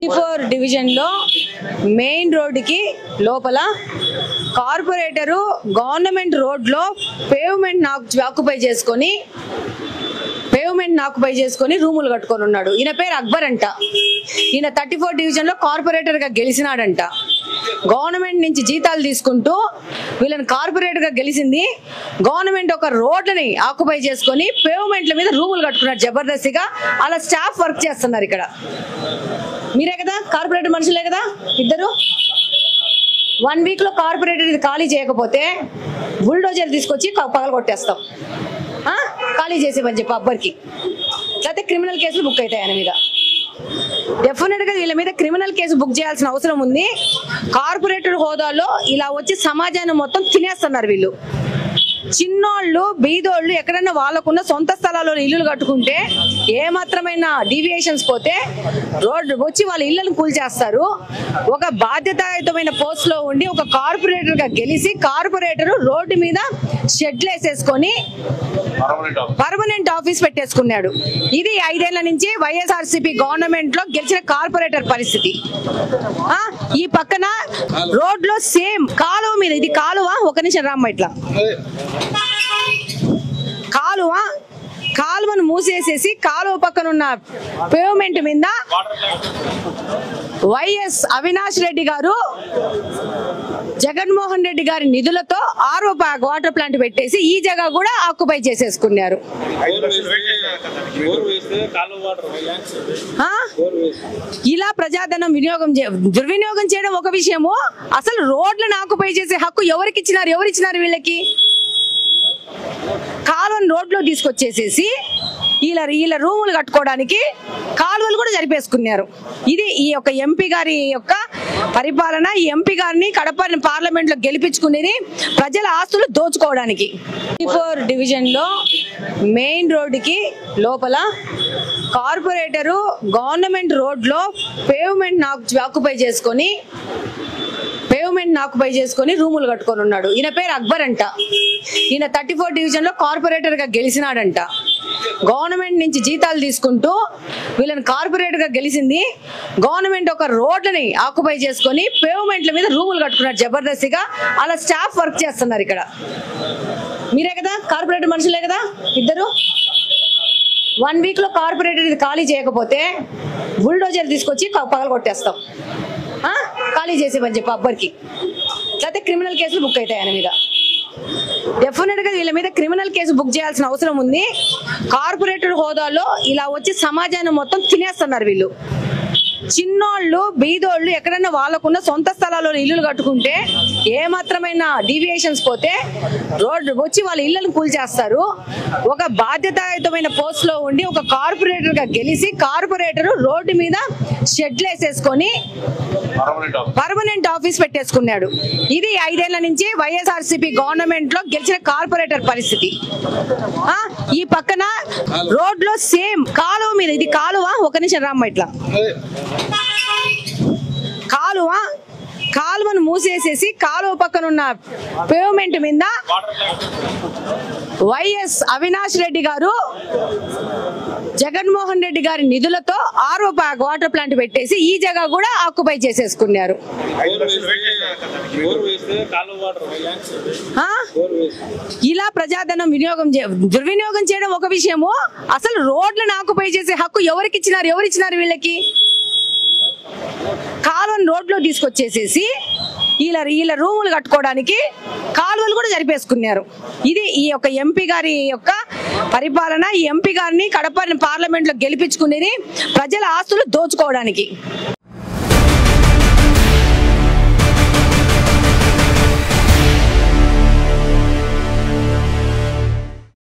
4 division లో main road కి లోపల కార్పొరేటర్ గవర్నమెంట్ రోడ్ లో పేవ్మెంట్ ఆక్యుపై చేసుకొని రూములు కట్టుకొని ఉన్నాడు. ఈయన పేరు అక్బర్ అంట. ఈయన 34 డివిజన్ లో కార్పొరేటర్ గా గెలిచినాడంట. గవర్నమెంట్ నుంచి జీతాలు తీసుకుంటూ వీళ్ళని కార్పొరేటర్ గా గెలిచింది. గవర్నమెంట్ ఒక రోడ్లని ఆక్యుపై చేసుకొని పేవ్మెంట్ల మీద రూములు కట్టుకున్నారు జబర్దస్తిగా. అలా స్టాఫ్ వర్క్ చేస్తున్నారు. ఇక్కడ మీరే కదా కార్పొరేటర్ మనుషులే కదా ఇద్దరు. 1 వీక్ లో కార్పొరేటర్ ఇది ఖాళీ చేయకపోతే బుల్డోజర్ తీసుకొచ్చి పగలగొట్టేస్తాం. ఖాళీ చేసేమని చెప్పి అబ్బర్కి, లేకపోతే క్రిమినల్ కేసులు బుక్ అవుతాయి ఆయన మీద. డెఫినెట్ గా వీళ్ళ మీద క్రిమినల్ కేసు బుక్ చేయాల్సిన అవసరం ఉంది. కార్పొరేటర్ హోదాలో ఇలా వచ్చి సమాజాన్ని మొత్తం తినేస్తున్నారు వీళ్ళు. చిన్నోళ్ళు బీదోళ్ళు ఎక్కడన్నా వాళ్ళకున్న సొంత స్థలాల్లో ఇల్లులు కట్టుకుంటే ఏమాత్రమైన డీవియేషన్స్ పోతే రోడ్డు వచ్చి వాళ్ళ ఇళ్లను కూల్చేస్తారు. ఒక బాధ్యతాయుతమైన పోస్ట్ లో ఉండి ఒక కార్పొరేటర్ గా గెలిచి కార్పొరేటర్ రోడ్డు మీద షెడ్లు వేసేసుకొని పర్మనెంట్ ఆఫీస్ పెట్టేసుకున్నాడు. ఇది 5 ఏళ్ల నుంచి వైఎస్ఆర్సీపీ గవర్నమెంట్ లో గెలిచిన కార్పొరేటర్ పరిస్థితి. ఈ పక్కన రోడ్ లో సేమ్ కాలువ మీద, ఇది కాలువ, ఒక నిమిషం రామ్మ, ఇట్లా కాలువను మూసేసేసి కాలువ పక్కన ఉన్న పేవ్మెంట్ మీద వైఎస్ అవినాష్ రెడ్డి గారు జగన్మోహన్ రెడ్డి గారి నిధులతో ఆర్ఓ వాటర్ ప్లాంట్ పెట్టేసి ఈ జగ కూడా ఆక్యుపై చేసేసుకున్నారు. ఇలా ప్రజాధనం దుర్వినియోగం చేయడం ఒక విషయము. అసలు రోడ్లను ఆక్యుపై చేసే హక్కు ఎవరికి ఇచ్చినారు? ఎవరిచ్చినారు వీళ్ళకి? కాలువను రోడ్లో తీసుకొచ్చేసేసి వీళ్ళ రూములు కట్టుకోవడానికి కాలువలు కూడా జరిపేసుకున్నారు. ఇది ఈ యొక్క ఎంపీ గారి యొక్క పరిపాలన. ఈ ఎంపీ గారిని కడప పార్లమెంట్ లో గెలిపించుకునేది ప్రజల ఆస్తులు దోచుకోవడానికి. 4 డివిజన్ లో మెయిన్ రోడ్ కి లోపల కార్పొరేటర్ గవర్నమెంట్ రోడ్ లో పేవ్మెంట్ ఆక్యుపై చేసుకొని రూములు కట్టుకొని ఉన్నాడు. ఈయన పేరు అక్బర్ అంట. ఈయన 34 డివిజన్ లో కార్పొరేటర్ గా గెలిచినాడంట. గవర్నమెంట్ నుంచి జీతాలు తీసుకుంటూ వీళ్ళని కార్పొరేటర్ గా గెలిచింది. గవర్నమెంట్ ఒక రోడ్లని ఆక్యుపై చేసుకొని పేవ్మెంట్ల మీద రూములు కట్టుకున్నారు జబర్దస్తిగా. అలా స్టాఫ్ వర్క్ చేస్తున్నారు. ఇక్కడ మీరే కదా కార్పొరేటర్ మనుషులే కదా ఇద్దరు. 1 వీక్ లో కార్పొరేటర్ ఇది ఖాళీ చేయకపోతే బుల్డోజర్ తీసుకొచ్చి పగలగొట్టేస్తాం. ఖాళీ చేసేమని చెప్పి అబ్బర్కి, లేకపోతే క్రిమినల్ కేసులు బుక్ అవుతాయి ఆయన మీద. డెఫినెట్ గా వీళ్ళ మీద క్రిమినల్ కేసు బుక్ చేయాల్సిన అవసరం ఉంది. కార్పొరేటర్ హోదాలో ఇలా వచ్చి సమాజాన్ని మొత్తం తినేస్తున్నారు వీళ్ళు. చిన్నోళ్ళు బీదోళ్ళు ఎక్కడన్నా వాళ్ళకున్న సొంత స్థలాల్లో ఇల్లులు కట్టుకుంటే ఏమాత్రమైన డీవియేషన్స్ పోతే రోడ్డు వచ్చి వాళ్ళ ఇళ్లను కూల్చేస్తారు. ఒక బాధ్యతాయుతమైన పోస్ట్ లో ఉండి ఒక కార్పొరేటర్ గా గెలిచి కార్పొరేటర్ రోడ్డు మీద షెడ్లు వేసేసుకొని పర్మనెంట్ ఆఫీస్ పెట్టేసుకున్నాడు. ఇది 5 ఏళ్ల నుంచి వైఎస్ఆర్సీపీ గవర్నమెంట్ లో గెలిచిన కార్పొరేటర్ పరిస్థితి. ఈ పక్కన రోడ్ లో సేమ్ కాలువ మీద, ఇది కాలువ, ఒక నిమిషం రామ్మ, ఇట్లా కాలువను మూసేసేసి కాలువ పక్కన ఉన్న పేవ్మెంట్ మీద వైఎస్ అవినాష్ రెడ్డి గారు జగన్మోహన్ రెడ్డి గారి నిధులతో ఆర్ఓ వాటర్ ప్లాంట్ పెట్టేసి ఈ జగ కూడా ఆక్యుపై చేసేసుకున్నారు. ఇలా ప్రజాధనం దుర్వినియోగం చేయడం ఒక విషయము. అసలు రోడ్లను ఆక్యుపై చేసే హక్కు ఎవరికి ఇచ్చినారు? ఎవరిచ్చినారు వీళ్ళకి? కాలువను రోడ్లో తీసుకొచ్చేసేసి వీళ్ళ రూములు కట్టుకోవడానికి కాలువలు కూడా జరిపేసుకున్నారు. ఇది ఈ యొక్క ఎంపీ గారి యొక్క పరిపాలన. ఈ ఎంపీ గారిని కడప పార్లమెంట్ లో గెలిపించుకునేది ప్రజల ఆస్తులు దోచుకోవడానికి.